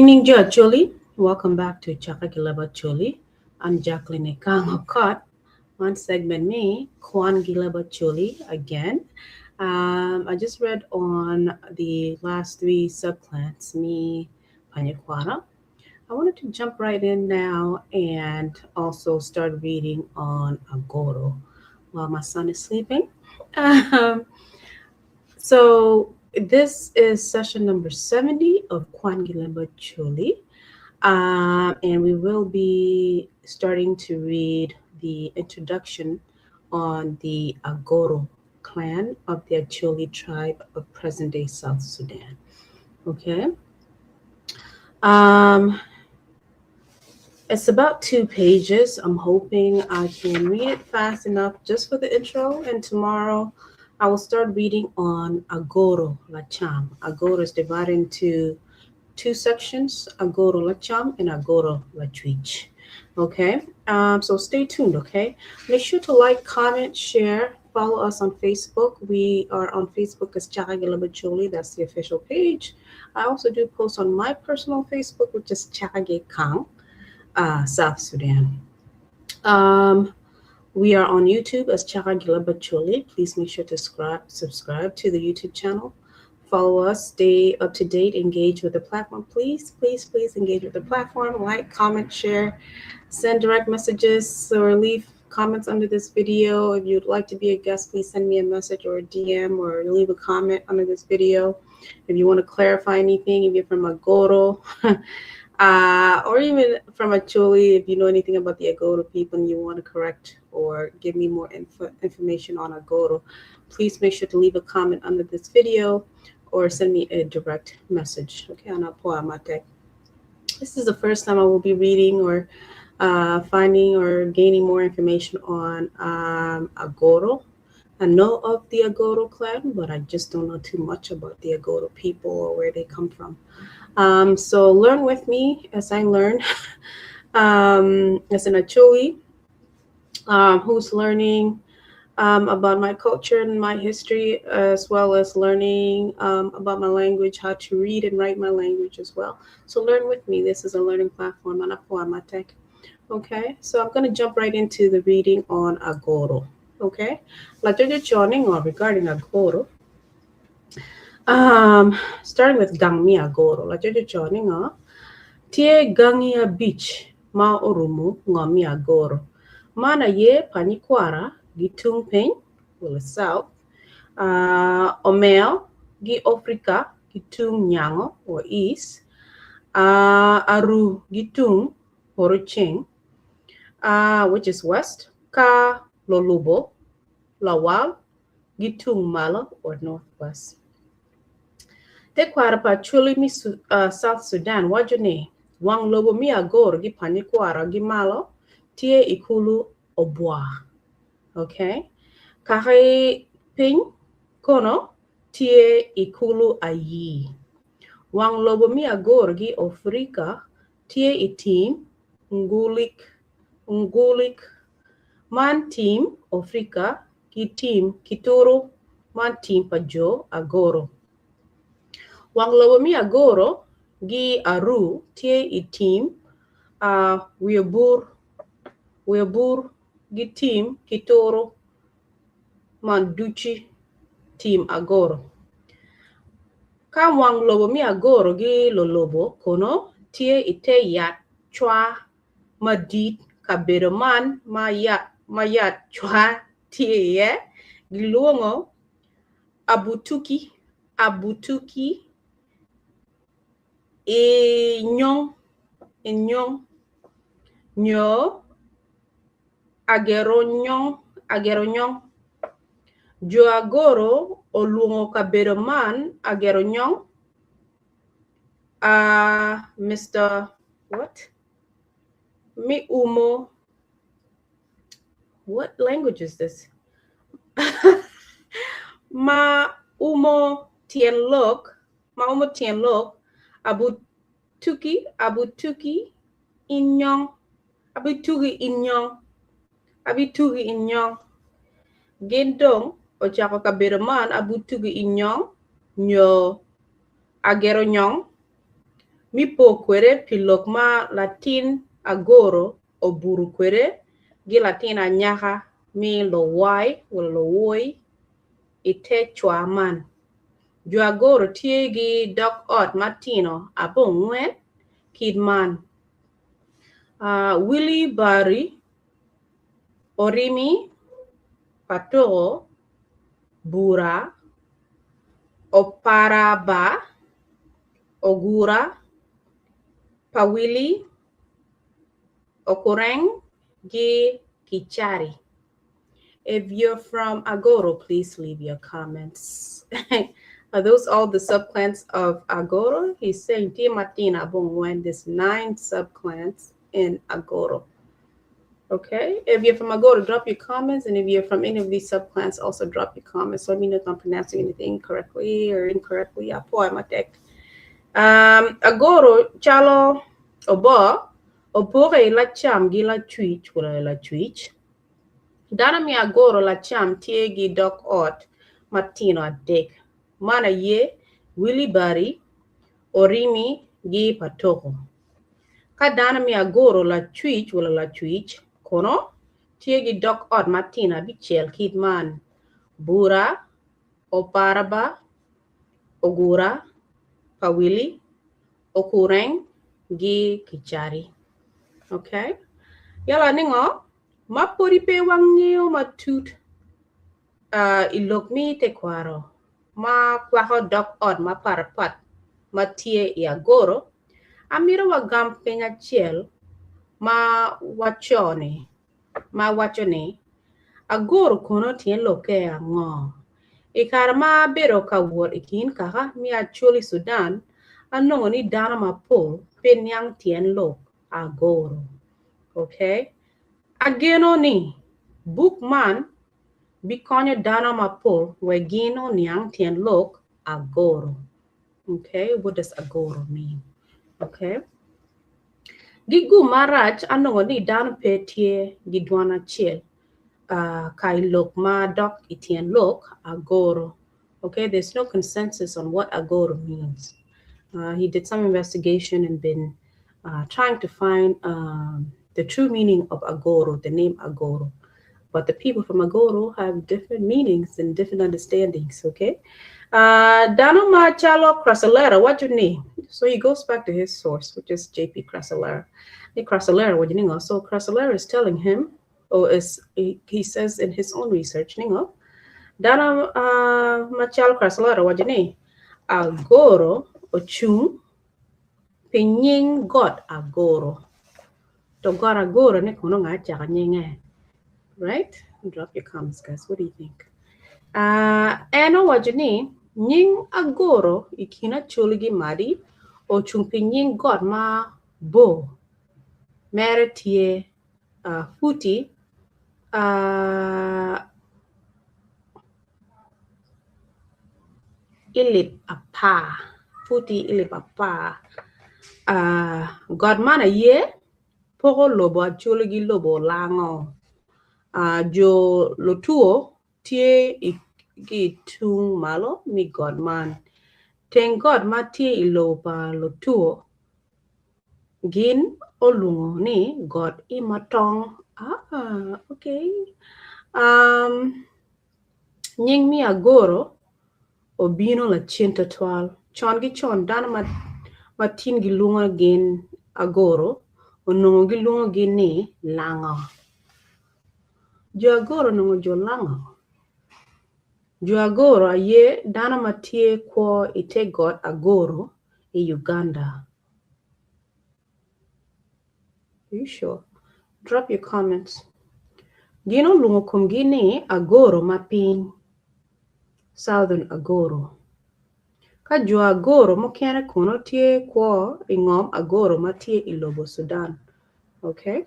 Ninja Acholi, welcome back to Chaka Leb Acholi. I'm Jacqueline Kang Hokot. One segment me, Kwan Leb Acholi again. I just read on the last three subclans, me, Panyakwara. I wanted to jump right in now and also start reading on Agoro while my son is sleeping. Um, so this is session number 70 of Kwan Gileba Chuli. And we will be starting to read the introduction on the Agoro clan of the Acholi tribe of present-day South Sudan. Okay. Um, it's about 2 pages. I'm hoping I can read it fast enough just for the intro. And tomorrow I will start reading on Agoro Lacham. Agoro is divided into two sections, Agoro Lacham and Agoro Lachwich. Okay, so stay tuned, okay? Make sure to like, comment, share, follow us on Facebook. We are on Facebook as Chaka Bacholi, that's the official page. I also do post on my personal Facebook, which is Chaka Kang, South Sudan. Um, we are on YouTube as Chaka Bacholi. Please make sure to subscribe to the YouTube channel. Follow us, stay up to date, engage with the platform. Please engage with the platform. Like, comment, share, send direct messages or leave comments under this video. If you'd like to be a guest, please send me a message or a DM or leave a comment under this video. If you want to clarify anything, if you're from Agoro, or even from Acholi, if you know anything about the Agoro people and you want to correct or give me more information on Agoro, please make sure to leave a comment under this video or send me a direct message. Okay, this is the first time I will be reading or finding or gaining more information on Agoro. I know of the Agoro clan, but I just don't know too much about the Agoro people or where they come from. So learn with me as I learn. As an Acholi, who's learning about my culture and my history, as well as learning about my language, how to read and write my language as well. So learn with me. This is a learning platform. Okay, so I'm going to jump right into the reading on Agoro. Okay, joining or regarding Agoro. Starting with Gangmi Agoro. Joining Tie Gangia Beach, Ma Orumu, Ngomi Agoro. Mana ye Panikwara, Gitung Peng, will south. Omeo, Gi Africa, Gitung Nyango, or east. Aru Gitung, Horocheng, which is west. Ka Lolubo, Lawal, Gitung Malo, or northwest. Te kwara pa chuli mi South Sudan, wajone, wang lobo mi agor gi panikwara gi malo, tie ikulu obwa. Okay? Kahe ping kono, tie ikulu ayi. Wang lobo mi agor gi Afrika, tie itim, ngulik, man team Afrika, gi team kituru, man team pajo agoro. Wang lobo mi agoro gi aru tie itim wiabur gi team kitoro manduchi team agoro. Ka wang lobo mi agoro gi lolobo kono tie ite yat chwa madit kabedo man mayat chwa tie ye giluongo abutuki inyong nyo agero nyong jo agoro oluongo kabedo man agero nyong Mr. What? Mi umo. What language is this? Ma umo tienlok abutuki inyong gendong ochako kabedo man abutugi inyong nyo agero nyong Mi po kwere pilok ma Latin Agoro o buru kwere gi Latin anyaka mi lo wai wala lo woi ite chwa man. Jo Agoro tie gi dok ot matino abo ngwen kid man. Willy Bari, Orimi, Patoro, Bura, Oparaba, Ogura, Pawili, Okureng, Gi, Kichari. If you're from Agoro, please leave your comments. Are those all the subclans of Agoro? He's saying Tia Martina Bongwen, there's 9 subclans in Agoro. Okay, if you're from Agoro, drop your comments, and if you're from any of these subclans, also drop your comments. Let me know if I'm pronouncing anything correctly or incorrectly. Agoro, chalo, obo, opore la cham gi la twitch, wala la twitch. Dana mi Agoro la cham tiegi dok ot, matino adek. Mana ye, Willy Bari, Orimi gi patoko. Kadana mi Agoro la twitch, wala la twitch. Kono, tiegi dok ot matina bichel kidman. Bura, Oparaba, Ogura, Pawili, Okureng, Gi, Kichari. Okay? Yala ningo, mapuri pe wangyo matut ilok mi te kwaro. Ma kwaho dok ot ma parapat matie I Agoro. Amiro wagam penya chiel ma wachone. Agoro kono tien loke ango. Ikarama bero kawor ikin kaka mi Acholi Sudan anongo ni dana mapol penyang tien lok Agoro. Okay? Ageno ni bookman bikonyo dana mapol wegino niang tien lok Agoro. Okay? What does Agoro mean? Okay? Gigu marach anongo ni dana petie gidwana chiel. Kai lok ma dok itien lok Agoro. Okay, there's no consensus on what Agoro means. He did some investigation and been trying to find the true meaning of Agoro, the name Agoro. But the people from Agoro have different meanings and different understandings, okay? Dano Machalo Crasalera, what's your name? So he goes back to his source, which is J.P. Crasalera. Hey, Crasalera, what do you know? So Crasalera is telling him, or as he says in his own research, ningo, Dana Machal Crasalera, what you name? Agoro, Ochung, Pinying God Agoro. To God Agoro, Nikono Chaka. Right? Drop your comments, guys. What do you think? Eno what you name? Nying Agoro, Ikina Chuligi Madi, Ochung Pinying God Ma Bo. Meritie Futi. Ilip apa futi ilip apa God mana ye poko lobo acholo gi lobo lango jo lotuo tie gi tung malo mi God man ten God ma tie iloba lotuo gin olungo ni God imatong okay nying mi Agoro obino la chinta twal chon gi chon dana matin gi lunga gin Agoro onongo gi lunga gin ni lango jo Agoro nongo jo lango jo Agoro aye dana matie kwa ite God Agoro I Uganda. Are you sure? Drop your comments. Gino lungo kum gini Agoro mapin Southern Agoro. Ka jo Agoro mokene kono tie kwa ingom Agoro matie ilobo Sudan. Okay?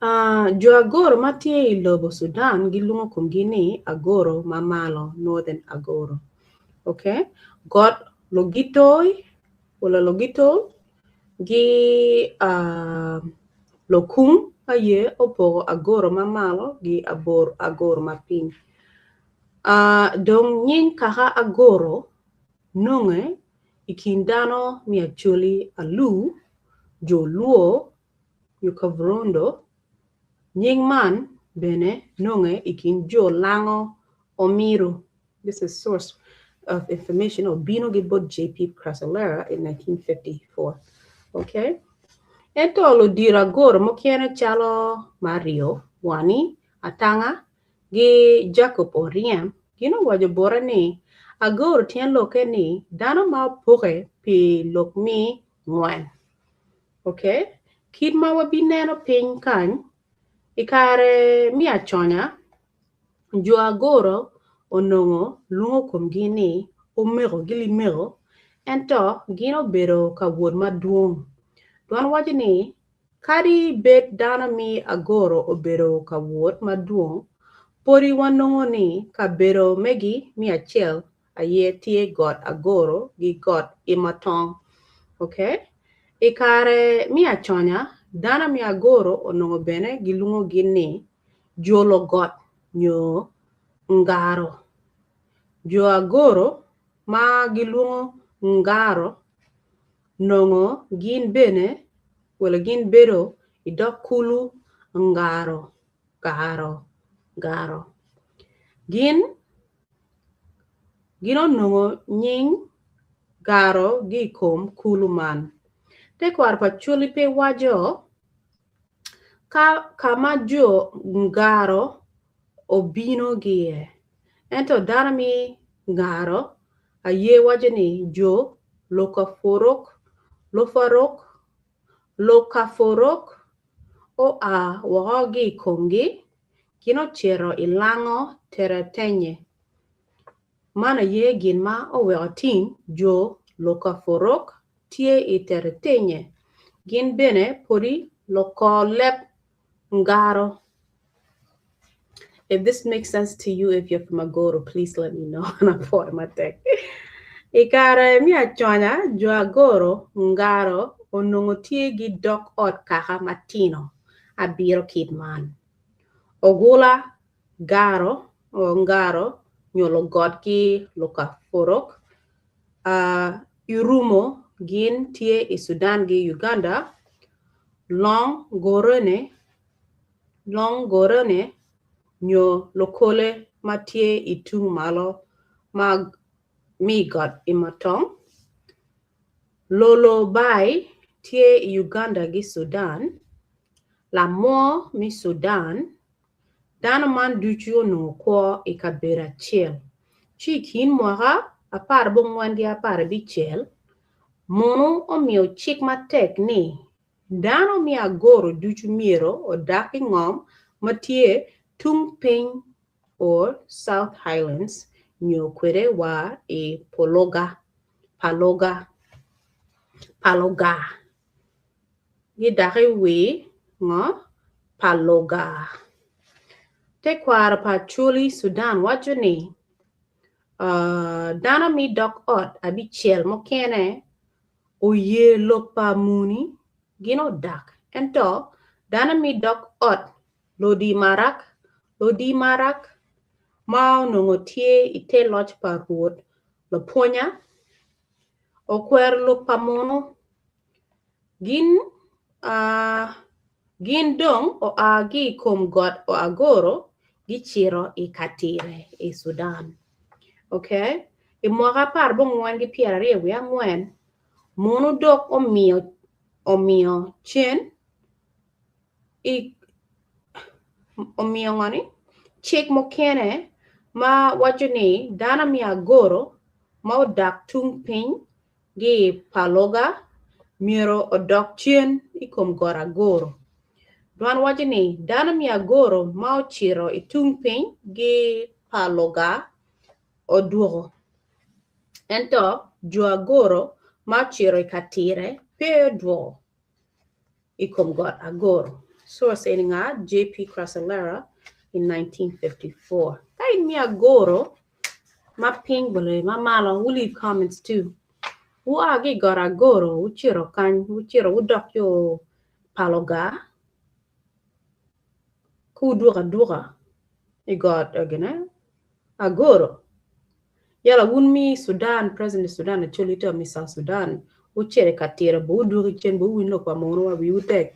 Jo Agoro matie ilobo Sudan gilungo kum gini Agoro mamalo Northern Agoro. Okay? God logitoi wala logito gi lokum aye opo Agoro mamalo gi Agoro mapin. Dong nyin kaka Agoro nunge ikindano mi acholi alu, jo luo, yu kavrondo, nying man bene nonge ikin jo lango omiro. This is source of information or Bino Gibot J.P. Crasolera in 1954. Okay? Ento lo dira goro mokiene chalo Mario, Wani, Atanga, gi Jacob Oriem, gino wajo bora ni, agoro tien loke ni, dano ma poke pi lok mi ngwen. Okay? Kid ma wabineno piny kany, ikare mi achonya, jo agoro onongo lungo kum gini, umero, gili mero, ento gino bero ka wuod maduong'. Duan wacho ni, kadi bet dana mi agoro obero ka wuod maduong', podi wanongo ni ka bero megi mi achiel aye tie got agoro gi got imatong. Okay? Ikare mi achonya, dana mi agoro onongo bene gilungo gini jolo got nyo ngaro. Jo agoro ma gilungo ngaro nongo gin bene wala gin bedo idok kulu ngaro garo gino nongo nying garo gi kom kulu man te kwar pa chuli pe wajo kama jo ngaro obino gie ento darami ngaro aye wajo ni jo lokaforok o a wagogi kongi kino chero ilango teretenye mana ye gin ma o weotin jo lokaforok tie I teretenye gin bene podi loko lep ngaro. If this makes sense to you, if you're from Agoro, please let me know and I'll put my thing. Ikare mi achonya jo agoro ngaro onongo tie gi dok ot kaka matino abiro kidman. Ogula garo o ngaro nyolo got ki loka forok. Irumo gin tie I Sudan gi Uganda. Long gorone nyo lokole matie itung malo mag mi got imatong. Lolo bai tie Uganda gi Sudan. La mo mi Sudan. Dano man duchu no kwa ikabera chiel. Chikin mwaka apar bongwan gi apar bichel. Mono o mio chik matek ni. Dano mi agoro duchu miro o daki ngom matie tung ping or South Highlands nyo kwere wa paloga. Gidaki we nga paloga. Te kwara pa chuli Sudan wajo ni. Dana mi dok ot abichel mokene oye lopa muni gino dak. Ento dana mi dok ot lodi marak mao nongo tie ite loch pa ruot lo ponya o kwer lopa mono gin dong o agi kom got o agoro gichiro ikatire I Sudan. Okay? Imwaka par bongwan gi piera rewe angwen mono dok omio chen omio ngani chek mokene ma wacho ni dana mi agoro ma odak tung piny gi paloga miro odok chien ikom got agoro. Duan wacho ni dana mi agoro ma ochiro itung piny gi paloga oduogo. Ento jo agoro ma chiro ikatire pe duogo ikom got agoro. Source nga J.P. Crasolera in 1954. Kay mi agoro ma ping bole ma malo who leave comments too. Who agi got agoro uchiro udok yo paloga ku duga I got agoro Yala wunmi Sudan, President Sudan, actually tell me South Sudan. Uchere katira, bu duri chen, bu wino kwa mono wa biutek.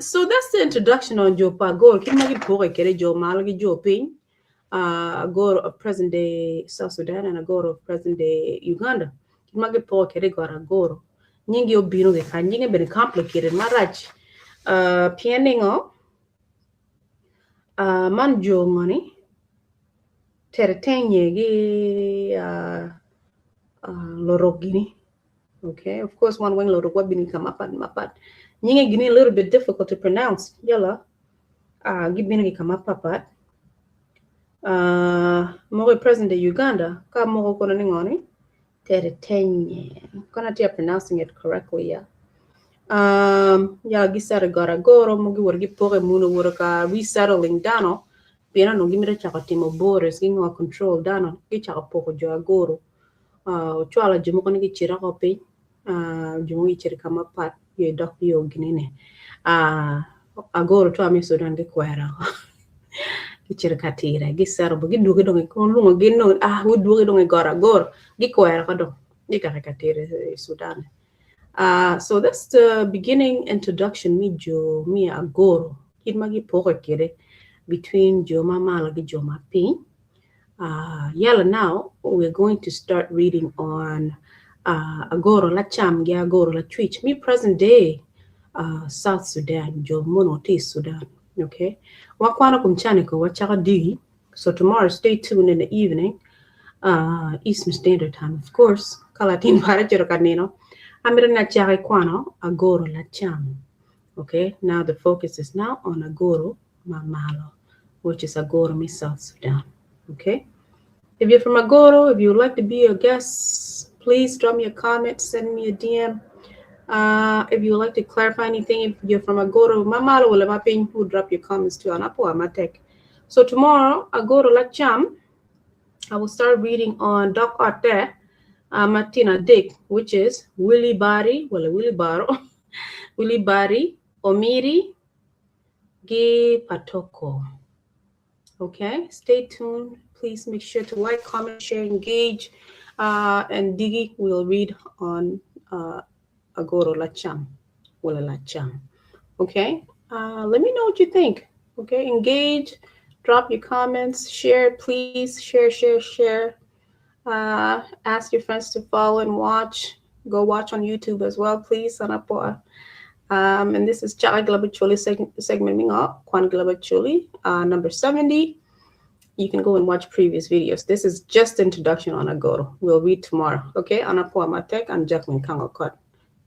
So that's the introduction on Joe Pagor. Kimagi pore kere Joe Malagi Joe Ping. Agoro of present day South Sudan and Agoro of present day Uganda. Kimagi pore kere gora Agoro. Nyingi obino ge kanjinge been complicated marach. Pianingo. Man Joe money. Teretenye gi lorogini. Okay, of course, one wing load of wabini come up and mapat. Nyinga gini a little bit difficult to pronounce. Yalla, gibini come up papat. More present in Uganda, ka more kono ningoni. Teretenye. Gonna try pronouncing it correctly, yeah. Ya gisara gara goro mugi wargi pore muno waraka resettling dano. Pina no gimira chaka timo borders gingo control dano. Gichaka poko jo agoro. Chwala jumo kono gichira kopi. Jumo gichira kama pat ye dok yo ginine. Agoro to ame Sudan di kwera. Gichira katira gisara bo giduge donge kon lungo ginno giduge donge gara goro gi kwera kado. Gikara katira Sudan. So that's the beginning introduction me Agoro. Kidmagi poko kere between Jo Mama lagi Jo Mapi. Yalla now we're going to start reading on Agoro la cham gi Agoro la twitch. Me present day South Sudan, Jo Mono T Sudan. Okay. Wakwana kumchaniko wachaka digi. So tomorrow stay tuned in the evening. Eastern Standard Time, of course. Kalatin para jero kanino. Amirina Chaka Kwano, Agoro la cham. Okay, now the focus is now on Agoro Mamalo, which is Agoro mi South Sudan. Okay, if you're from Agoro, if you would like to be a guest, please drop me a comment, send me a DM. If you would like to clarify anything, if you're from Agoro Mamalo, will drop your comments too. So tomorrow, Agoro la cham, I will start reading on Doc Arte. Martina Dick, which is Willy Bari, Willy Baro, Willy Bari, Omiri, Gi Patoko. Okay, stay tuned. Please make sure to like, comment, share, engage, and Digi will read on Agoro Lacham, Wala Lacham. Okay, let me know what you think. Okay, engage, drop your comments, share, please, share. Ask your friends to follow and watch. Go watch on YouTube as well, please. And this is Chaka Leb Acholi segment Kwan Leb Acholi, number 70. You can go and watch previous videos. This is just introduction on Agoro. We'll read tomorrow. Okay, Anapoa Matek and Jacqueline Kangokot.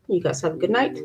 You guys have a good night.